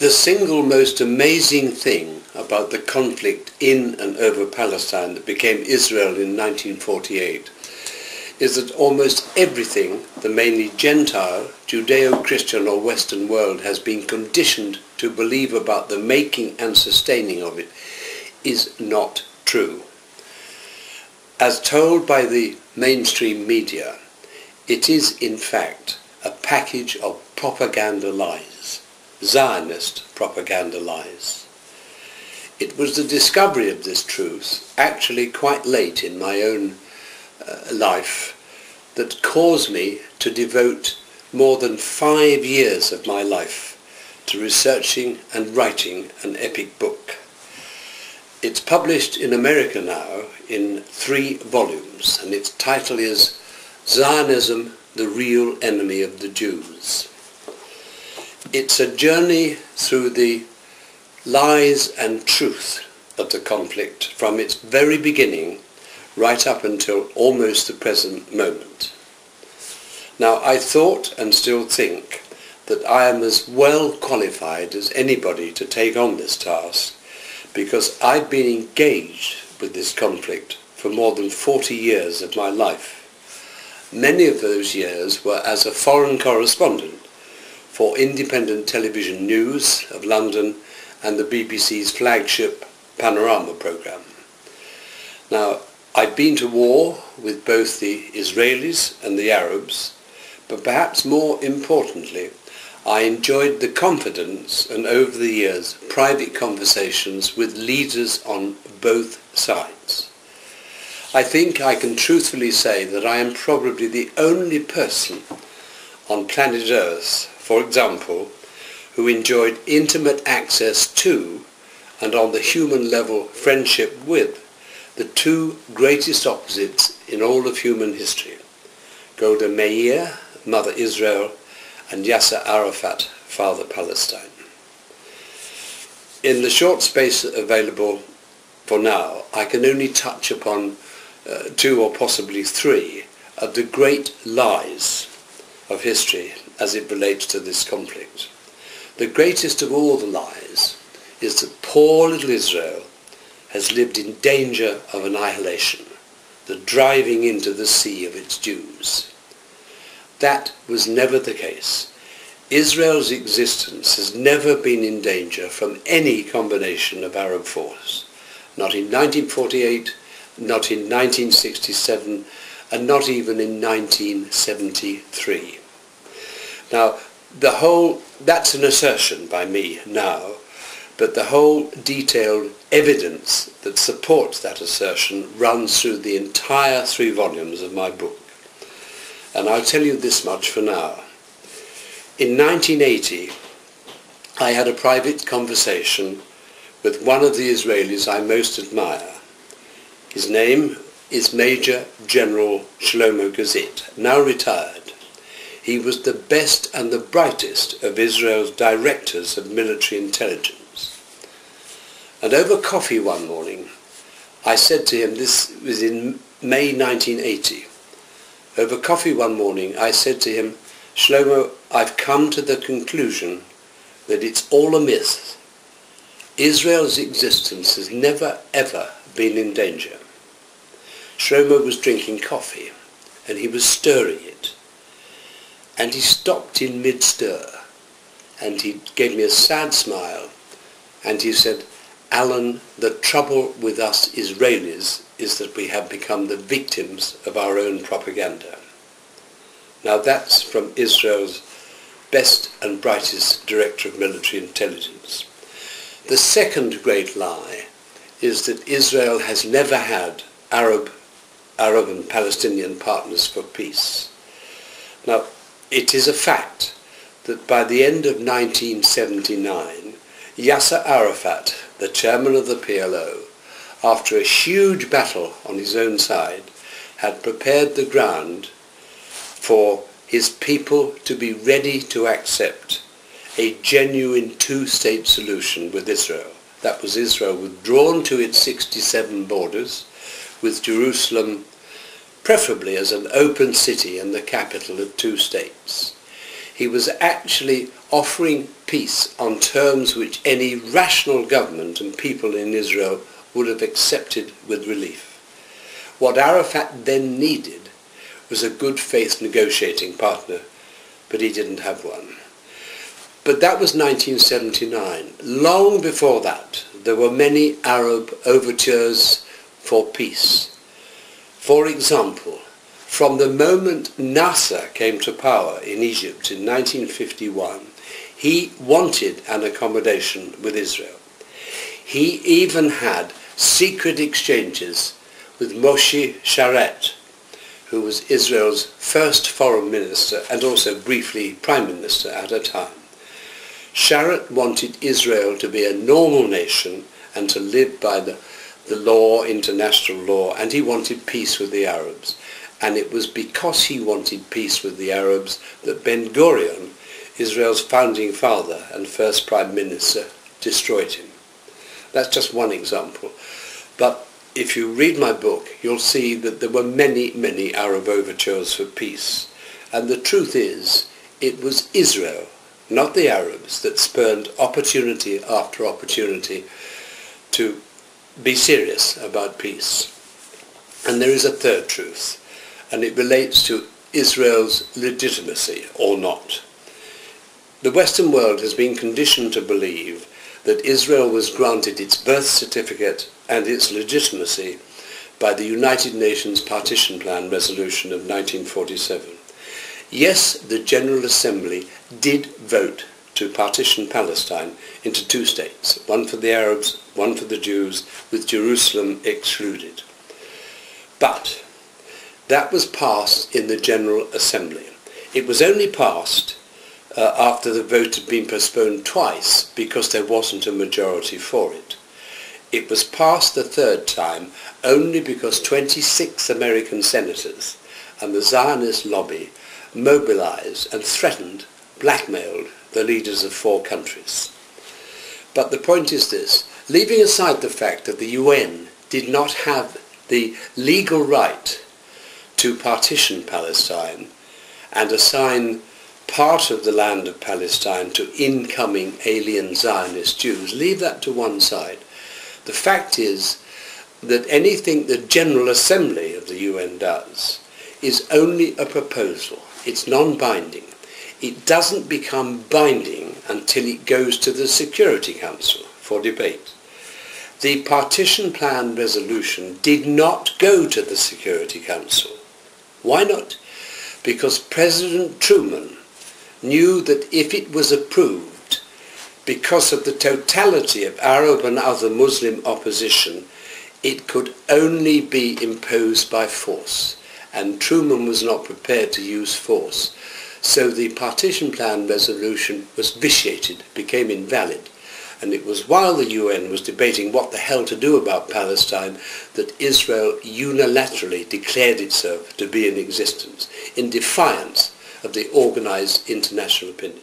The single most amazing thing about the conflict in and over Palestine that became Israel in 1948 is that almost everything the mainly Gentile, Judeo-Christian or Western world has been conditioned to believe about the making and sustaining of it is not true. As told by the mainstream media, it is in fact a package of propaganda lies, Zionist propaganda lies. It was the discovery of this truth, actually quite late in my own life, that caused me to devote more than 5 years of my life to researching and writing an epic book. It's published in America now in 3 volumes, and its title is Zionism, the Real Enemy of the Jews. It's a journey through the lies and truth of the conflict from its very beginning right up until almost the present moment. Now, I thought and still think that I am as well qualified as anybody to take on this task because I've been engaged with this conflict for more than 40 years of my life. Many of those years were as a foreign correspondent for independent television news of London and the BBC's flagship Panorama programme. Now, I've been to war with both the Israelis and the Arabs, but perhaps more importantly, I enjoyed the confidence and over the years private conversations with leaders on both sides. I think I can truthfully say that I am probably the only person on planet Earth, for example, who enjoyed intimate access to, and on the human level friendship with, the 2 greatest opposites in all of human history, Golda Meir, Mother Israel, and Yasser Arafat, Father Palestine. In the short space available for now, I can only touch upon 2 or possibly 3 of the great lies of history as it relates to this conflict. The greatest of all the lies is that poor little Israel has lived in danger of annihilation, the driving into the sea of its Jews. That was never the case. Israel's existence has never been in danger from any combination of Arab force. Not in 1948, not in 1967, and not even in 1973. Now, that's an assertion by me now, but the whole detailed evidence that supports that assertion runs through the entire 3 volumes of my book. And I'll tell you this much for now. In 1980, I had a private conversation with one of the Israelis I most admire. His name is Major General Shlomo Gazit, now retired. He was the best and the brightest of Israel's directors of military intelligence. And over coffee one morning, I said to him, this was in May 1980, over coffee one morning, I said to him, Shlomo, I've come to the conclusion that it's all a myth. Israel's existence has never ever been in danger. Shlomo was drinking coffee and he was stirring it. And he stopped in mid-stir and he gave me a sad smile and he said, Alan, the trouble with us Israelis is that we have become the victims of our own propaganda. Now that's from Israel's best and brightest director of military intelligence. The second great lie is that Israel has never had Arab and Palestinian partners for peace. Now, it is a fact that by the end of 1979, Yasser Arafat, the chairman of the PLO, after a huge battle on his own side, had prepared the ground for his people to be ready to accept a genuine 2-state solution with Israel. That was Israel withdrawn to its 67 borders, with Jerusalem preferably as an open city and the capital of 2 states. He was actually offering peace on terms which any rational government and people in Israel would have accepted with relief. What Arafat then needed was a good faith negotiating partner, but he didn't have one. But that was 1979. Long before that, there were many Arab overtures for peace. For example, from the moment Nasser came to power in Egypt in 1951, he wanted an accommodation with Israel. He even had secret exchanges with Moshe Sharet, who was Israel's first foreign minister and also briefly prime minister at a time. Sharet wanted Israel to be a normal nation and to live by the law, international law, and he wanted peace with the Arabs. And it was because he wanted peace with the Arabs that Ben-Gurion, Israel's founding father and first prime minister, destroyed him. That's just one example. But if you read my book, you'll see that there were many, many Arab overtures for peace. And the truth is, it was Israel, not the Arabs, that spurned opportunity after opportunity to be serious about peace. And there is a third truth, and it relates to Israel's legitimacy or not. The Western world has been conditioned to believe that Israel was granted its birth certificate and its legitimacy by the United Nations Partition Plan Resolution of 1947. Yes, the General Assembly did vote to partition Palestine into two states, one for the Arabs, one for the Jews, with Jerusalem excluded. But that was passed in the General Assembly. It was only passed after the vote had been postponed twice because there wasn't a majority for it. It was passed the third time only because 26 American senators and the Zionist lobby mobilized and threatened, blackmailed the leaders of 4 countries. But the point is this: leaving aside the fact that the UN did not have the legal right to partition Palestine and assign part of the land of Palestine to incoming alien Zionist Jews, leave that to one side. The fact is that anything the General Assembly of the UN does is only a proposal. It's non-binding. It doesn't become binding until it goes to the Security Council for debate. The Partition Plan resolution did not go to the Security Council. Why not? Because President Truman knew that if it was approved, because of the totality of Arab and other Muslim opposition, it could only be imposed by force. And Truman was not prepared to use force. So the Partition Plan resolution was vitiated, became invalid. And it was while the UN was debating what the hell to do about Palestine that Israel unilaterally declared itself to be in existence, in defiance of the organized international opinion.